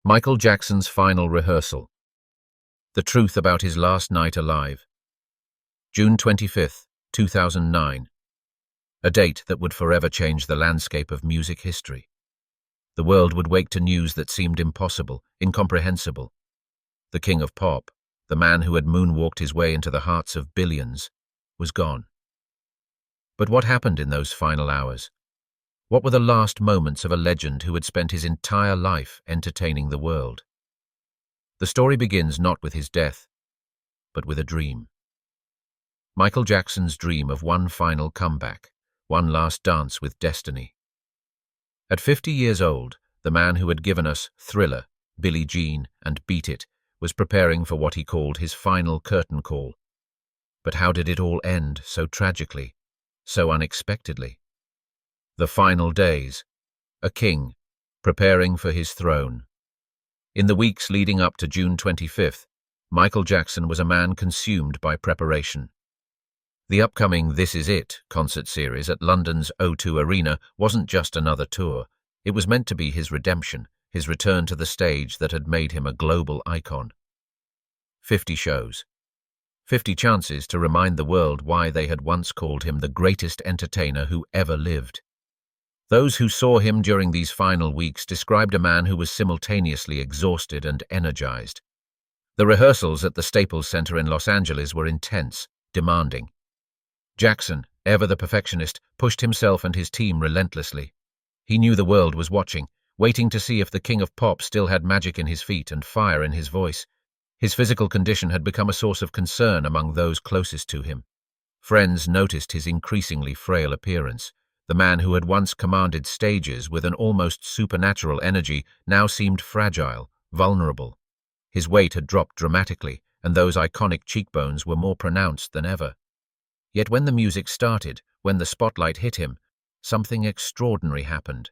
Michael Jackson's final rehearsal. The truth about his last night alive. June 25th, 2009. A date that would forever change the landscape of music history. The world would wake to news that seemed impossible, incomprehensible. The king of pop, the man who had moonwalked his way into the hearts of billions, was gone. But what happened in those final hours? What were the last moments of a legend who had spent his entire life entertaining the world? The story begins not with his death, but with a dream. Michael Jackson's dream of one final comeback, one last dance with destiny. At 50 years old, the man who had given us Thriller, Billie Jean, and Beat It was preparing for what he called his final curtain call. But how did it all end so tragically, so unexpectedly? The final days, a king, preparing for his throne. In the weeks leading up to June 25th, Michael Jackson was a man consumed by preparation. The upcoming This Is It concert series at London's O2 Arena wasn't just another tour. It was meant to be his redemption, his return to the stage that had made him a global icon. 50 shows. 50 chances to remind the world why they had once called him the greatest entertainer who ever lived. Those who saw him during these final weeks described a man who was simultaneously exhausted and energized. The rehearsals at the Staples Center in Los Angeles were intense, demanding. Jackson, ever the perfectionist, pushed himself and his team relentlessly. He knew the world was watching, waiting to see if the king of pop still had magic in his feet and fire in his voice. His physical condition had become a source of concern among those closest to him. Friends noticed his increasingly frail appearance. The man who had once commanded stages with an almost supernatural energy now seemed fragile, vulnerable. His weight had dropped dramatically, and those iconic cheekbones were more pronounced than ever. Yet when the music started, when the spotlight hit him, something extraordinary happened.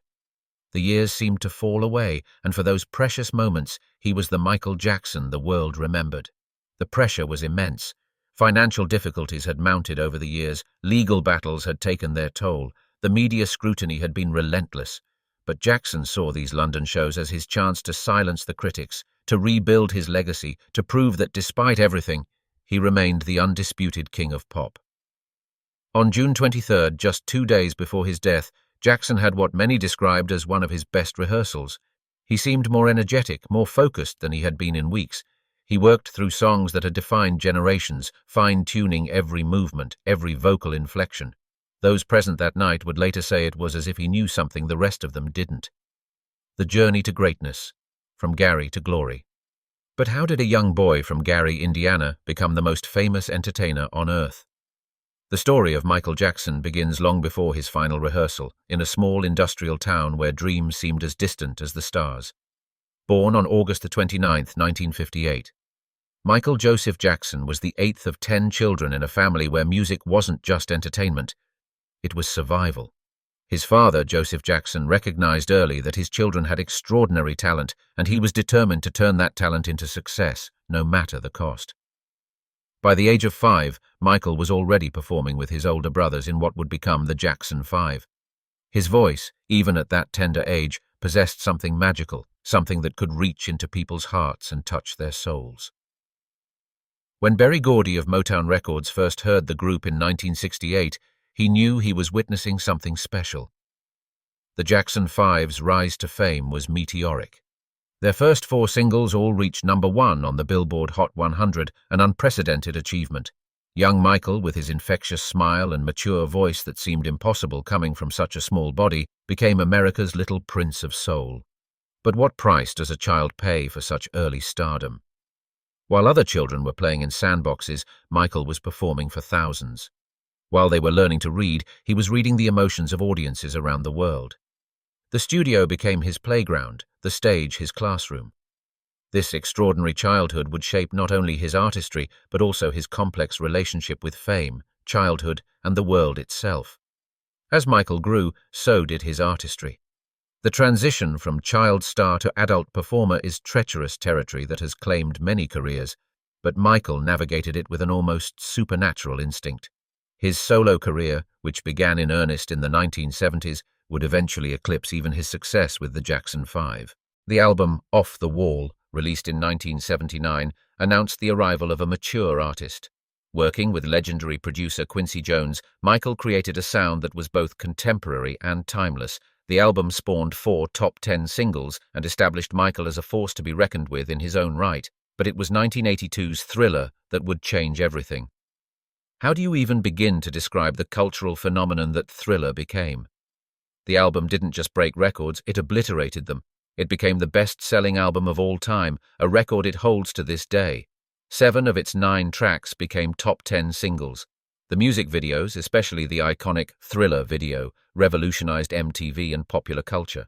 The years seemed to fall away, and for those precious moments, he was the Michael Jackson the world remembered. The pressure was immense. Financial difficulties had mounted over the years, legal battles had taken their toll, the media scrutiny had been relentless. But Jackson saw these London shows as his chance to silence the critics, to rebuild his legacy, to prove that despite everything, he remained the undisputed king of pop. On June 23rd, just 2 days before his death, Jackson had what many described as one of his best rehearsals. He seemed more energetic, more focused than he had been in weeks. He worked through songs that had defined generations, fine-tuning every movement, every vocal inflection. Those present that night would later say it was as if he knew something the rest of them didn't. The journey to greatness, from Gary to glory. But how did a young boy from Gary, Indiana, become the most famous entertainer on earth? The story of Michael Jackson begins long before his final rehearsal, in a small industrial town where dreams seemed as distant as the stars. Born on August 29, 1958, Michael Joseph Jackson was the 8th of 10 children in a family where music wasn't just entertainment. It was survival. His father, Joseph Jackson, recognized early that his children had extraordinary talent, and he was determined to turn that talent into success, no matter the cost. By the age of 5, Michael was already performing with his older brothers in what would become the Jackson 5. His voice, even at that tender age, possessed something magical, something that could reach into people's hearts and touch their souls. When Berry Gordy of Motown Records first heard the group in 1968, he knew he was witnessing something special. The Jackson 5's rise to fame was meteoric. Their first 4 singles all reached #1 on the Billboard Hot 100, an unprecedented achievement. Young Michael, with his infectious smile and mature voice that seemed impossible coming from such a small body, became America's little prince of soul. But what price does a child pay for such early stardom? While other children were playing in sandboxes, Michael was performing for thousands. While they were learning to read, he was reading the emotions of audiences around the world. The studio became his playground, the stage his classroom. This extraordinary childhood would shape not only his artistry, but also his complex relationship with fame, childhood, and the world itself. As Michael grew, so did his artistry. The transition from child star to adult performer is treacherous territory that has claimed many careers, but Michael navigated it with an almost supernatural instinct. His solo career, which began in earnest in the 1970s, would eventually eclipse even his success with the Jackson 5. The album Off the Wall, released in 1979, announced the arrival of a mature artist. Working with legendary producer Quincy Jones, Michael created a sound that was both contemporary and timeless. The album spawned 4 top 10 singles and established Michael as a force to be reckoned with in his own right, but it was 1982's Thriller that would change everything. How do you even begin to describe the cultural phenomenon that Thriller became? The album didn't just break records, it obliterated them. It became the best-selling album of all time, a record it holds to this day. 7 of its 9 tracks became top 10 singles. The music videos, especially the iconic Thriller video, revolutionized MTV and popular culture.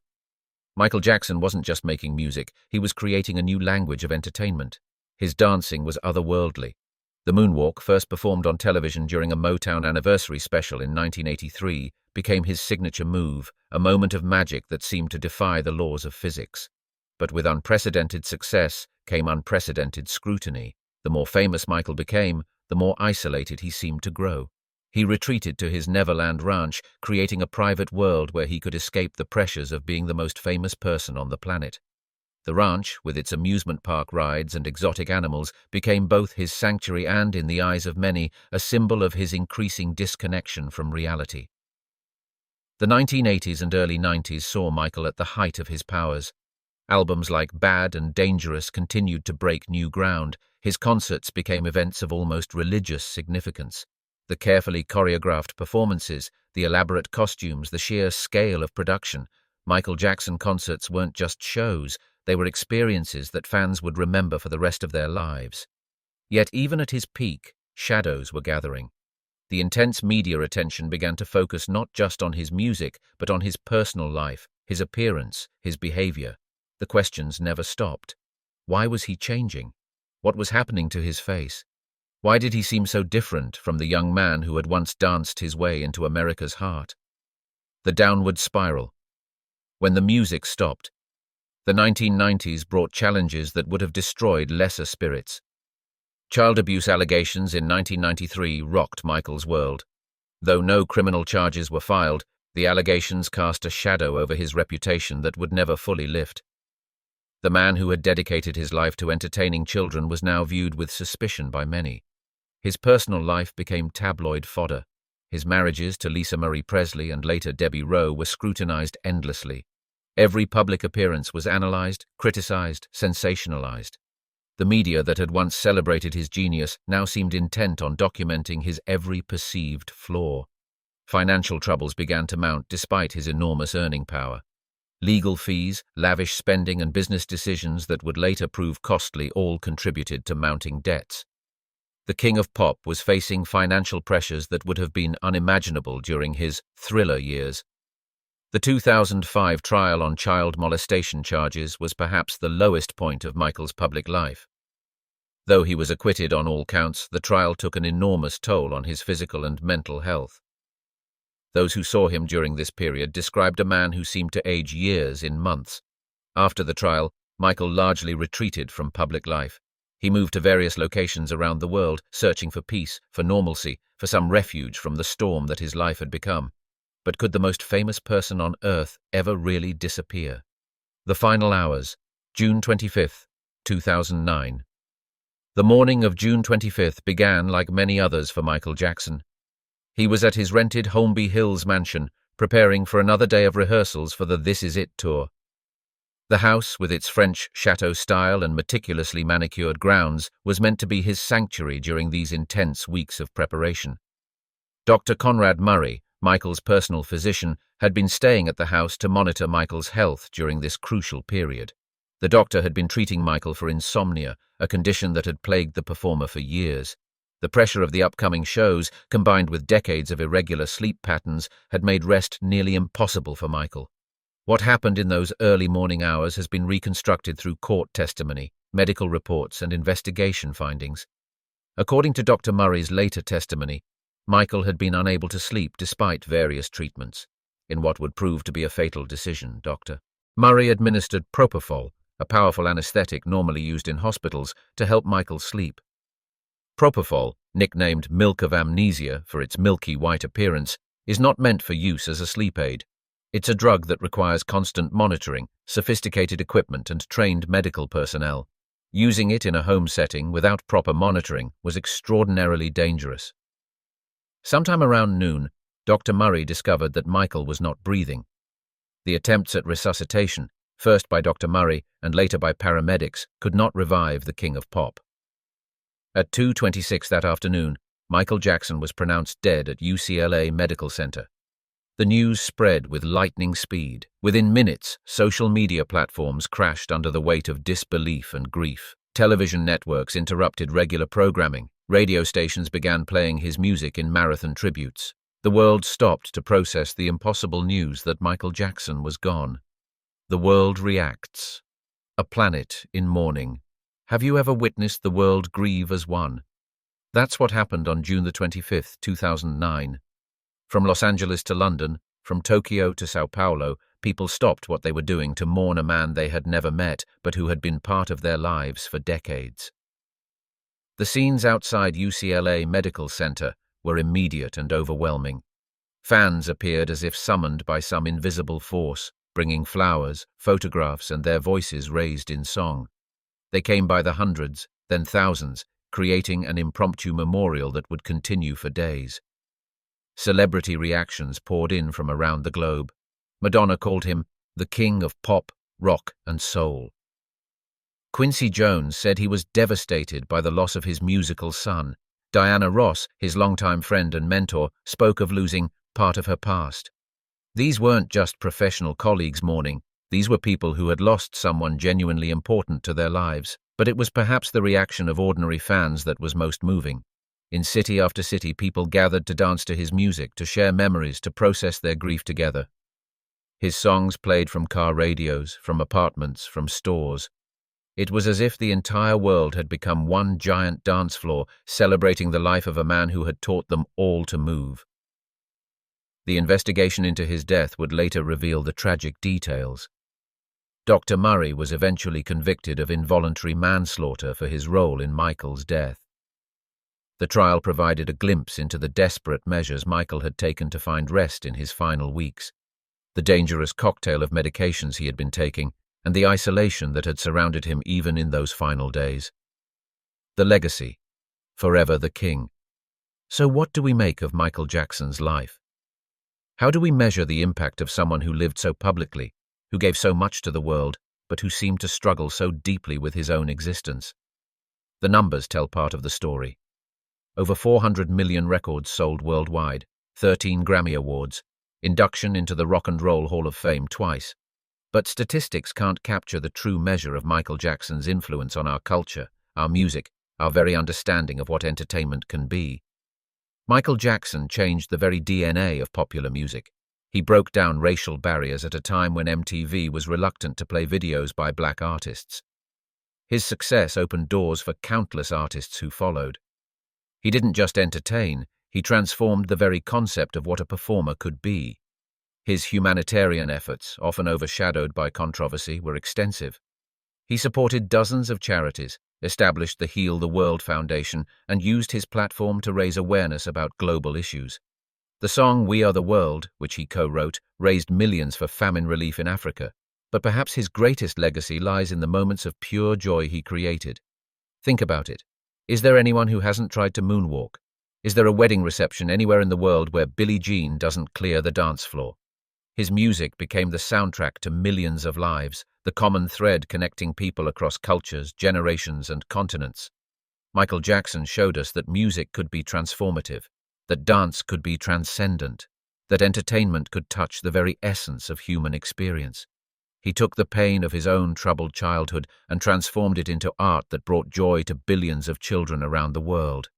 Michael Jackson wasn't just making music, he was creating a new language of entertainment. His dancing was otherworldly. The moonwalk, first performed on television during a Motown anniversary special in 1983, became his signature move, a moment of magic that seemed to defy the laws of physics. But with unprecedented success came unprecedented scrutiny. The more famous Michael became, the more isolated he seemed to grow. He retreated to his Neverland ranch, creating a private world where he could escape the pressures of being the most famous person on the planet. The ranch, with its amusement park rides and exotic animals, became both his sanctuary and, in the eyes of many, a symbol of his increasing disconnection from reality. The 1980s and early 90s saw Michael at the height of his powers. Albums like Bad and Dangerous continued to break new ground. His concerts became events of almost religious significance. The carefully choreographed performances, the elaborate costumes, the sheer scale of production. Michael Jackson concerts weren't just shows, they were experiences that fans would remember for the rest of their lives. Yet even at his peak, shadows were gathering. The intense media attention began to focus not just on his music, but on his personal life, his appearance, his behavior. The questions never stopped. Why was he changing? What was happening to his face? Why did he seem so different from the young man who had once danced his way into America's heart? The downward spiral. When the music stopped, the 1990s brought challenges that would have destroyed lesser spirits. Child abuse allegations in 1993 rocked Michael's world. Though no criminal charges were filed, the allegations cast a shadow over his reputation that would never fully lift. The man who had dedicated his life to entertaining children was now viewed with suspicion by many. His personal life became tabloid fodder. His marriages to Lisa Marie Presley and later Debbie Rowe were scrutinized endlessly. Every public appearance was analyzed, criticized, sensationalized. The media that had once celebrated his genius now seemed intent on documenting his every perceived flaw. Financial troubles began to mount despite his enormous earning power. Legal fees, lavish spending, and business decisions that would later prove costly all contributed to mounting debts. The king of pop was facing financial pressures that would have been unimaginable during his Thriller years. The 2005 trial on child molestation charges was perhaps the lowest point of Michael's public life. Though he was acquitted on all counts, the trial took an enormous toll on his physical and mental health. Those who saw him during this period described a man who seemed to age years in months. After the trial, Michael largely retreated from public life. He moved to various locations around the world, searching for peace, for normalcy, for some refuge from the storm that his life had become. But could the most famous person on earth ever really disappear? The final hours, June 25, 2009. The morning of June 25th began like many others for Michael Jackson. He was at his rented Holmby Hills mansion, preparing for another day of rehearsals for the This Is It tour. The house, with its French chateau style and meticulously manicured grounds, was meant to be his sanctuary during these intense weeks of preparation. Dr. Conrad Murray, Michael's personal physician, had been staying at the house to monitor Michael's health during this crucial period. The doctor had been treating Michael for insomnia, a condition that had plagued the performer for years. The pressure of the upcoming shows, combined with decades of irregular sleep patterns, had made rest nearly impossible for Michael. What happened in those early morning hours has been reconstructed through court testimony, medical reports, and investigation findings. According to Dr. Murray's later testimony, Michael had been unable to sleep despite various treatments. In what would prove to be a fatal decision, Dr. Murray administered propofol, a powerful anesthetic normally used in hospitals, to help Michael sleep. Propofol, nicknamed Milk of Amnesia for its milky white appearance, is not meant for use as a sleep aid. It's a drug that requires constant monitoring, sophisticated equipment, and trained medical personnel. Using it in a home setting without proper monitoring was extraordinarily dangerous. Sometime around noon, Dr. Murray discovered that Michael was not breathing. The attempts at resuscitation, first by Dr. Murray and later by paramedics, could not revive the King of Pop. At 2:26 that afternoon, Michael Jackson was pronounced dead at UCLA Medical Center. The news spread with lightning speed. Within minutes, social media platforms crashed under the weight of disbelief and grief. Television networks interrupted regular programming. Radio stations began playing his music in marathon tributes. The world stopped to process the impossible news that Michael Jackson was gone. The world reacts. A planet in mourning. Have you ever witnessed the world grieve as one? That's what happened on June the 25th, 2009. From Los Angeles to London, from Tokyo to Sao Paulo, people stopped what they were doing to mourn a man they had never met, but who had been part of their lives for decades. The scenes outside UCLA Medical Center were immediate and overwhelming. Fans appeared as if summoned by some invisible force, bringing flowers, photographs, and their voices raised in song. They came by the hundreds, then thousands, creating an impromptu memorial that would continue for days. Celebrity reactions poured in from around the globe. Madonna called him the king of pop, rock, and soul. Quincy Jones said he was devastated by the loss of his musical son. Diana Ross, his longtime friend and mentor, spoke of losing part of her past. These weren't just professional colleagues mourning. These were people who had lost someone genuinely important to their lives. But it was perhaps the reaction of ordinary fans that was most moving. In city after city, people gathered to dance to his music, to share memories, to process their grief together. His songs played from car radios, from apartments, from stores. It was as if the entire world had become one giant dance floor, celebrating the life of a man who had taught them all to move. The investigation into his death would later reveal the tragic details. Dr. Murray was eventually convicted of involuntary manslaughter for his role in Michael's death. The trial provided a glimpse into the desperate measures Michael had taken to find rest in his final weeks, the dangerous cocktail of medications he had been taking, and the isolation that had surrounded him even in those final days. The legacy, forever the king. So what do we make of Michael Jackson's life? How do we measure the impact of someone who lived so publicly, who gave so much to the world, but who seemed to struggle so deeply with his own existence? The numbers tell part of the story. Over 400 million records sold worldwide, 13 Grammy Awards, induction into the Rock and Roll Hall of Fame twice. But statistics can't capture the true measure of Michael Jackson's influence on our culture, our music, our very understanding of what entertainment can be. Michael Jackson changed the very DNA of popular music. He broke down racial barriers at a time when MTV was reluctant to play videos by black artists. His success opened doors for countless artists who followed. He didn't just entertain, he transformed the very concept of what a performer could be. His humanitarian efforts, often overshadowed by controversy, were extensive. He supported dozens of charities, established the Heal the World Foundation, and used his platform to raise awareness about global issues. The song We Are the World, which he co-wrote, raised millions for famine relief in Africa. But perhaps his greatest legacy lies in the moments of pure joy he created. Think about it. Is there anyone who hasn't tried to moonwalk? Is there a wedding reception anywhere in the world where Billie Jean doesn't clear the dance floor? His music became the soundtrack to millions of lives, the common thread connecting people across cultures, generations, and continents. Michael Jackson showed us that music could be transformative, that dance could be transcendent, that entertainment could touch the very essence of human experience. He took the pain of his own troubled childhood and transformed it into art that brought joy to billions of children around the world.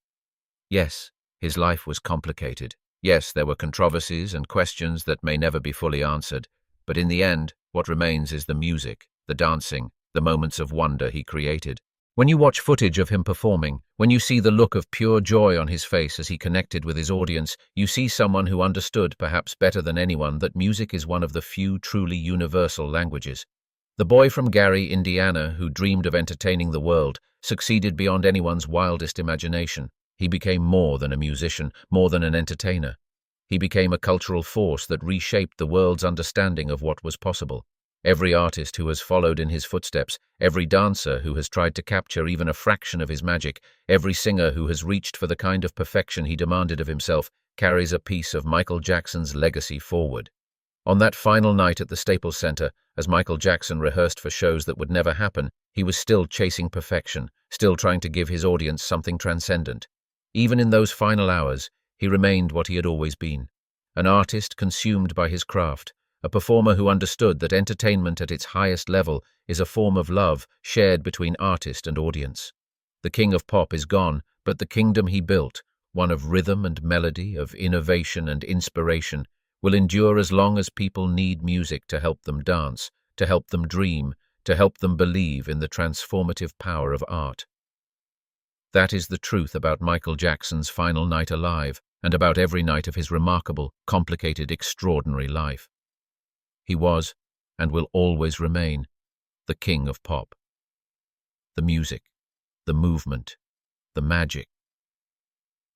Yes, his life was complicated. Yes, there were controversies and questions that may never be fully answered, but in the end, what remains is the music, the dancing, the moments of wonder he created. When you watch footage of him performing, when you see the look of pure joy on his face as he connected with his audience, you see someone who understood, perhaps better than anyone, that music is one of the few truly universal languages. The boy from Gary, Indiana, who dreamed of entertaining the world, succeeded beyond anyone's wildest imagination. He became more than a musician, more than an entertainer. He became a cultural force that reshaped the world's understanding of what was possible. Every artist who has followed in his footsteps, every dancer who has tried to capture even a fraction of his magic, every singer who has reached for the kind of perfection he demanded of himself, carries a piece of Michael Jackson's legacy forward. On that final night at the Staples Center, as Michael Jackson rehearsed for shows that would never happen, he was still chasing perfection, still trying to give his audience something transcendent. Even in those final hours, he remained what he had always been, an artist consumed by his craft, a performer who understood that entertainment at its highest level is a form of love shared between artist and audience. The king of pop is gone, but the kingdom he built, one of rhythm and melody, of innovation and inspiration, will endure as long as people need music to help them dance, to help them dream, to help them believe in the transformative power of art. That is the truth about Michael Jackson's final night alive, and about every night of his remarkable, complicated, extraordinary life. He was, and will always remain, the king of pop. The music, the movement, the magic.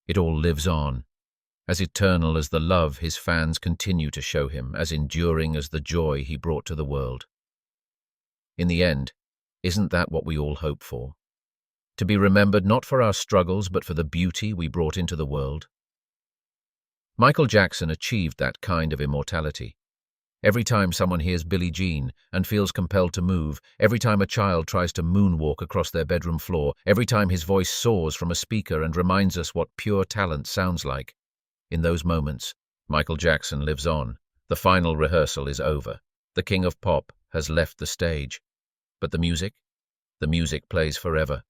It all lives on, as eternal as the love his fans continue to show him, as enduring as the joy he brought to the world. In the end, isn't that what we all hope for? To be remembered not for our struggles, but for the beauty we brought into the world? Michael Jackson achieved that kind of immortality. Every time someone hears Billie Jean and feels compelled to move, every time a child tries to moonwalk across their bedroom floor, every time his voice soars from a speaker and reminds us what pure talent sounds like, in those moments, Michael Jackson lives on. The final rehearsal is over. The king of pop has left the stage. But the music? The music plays forever.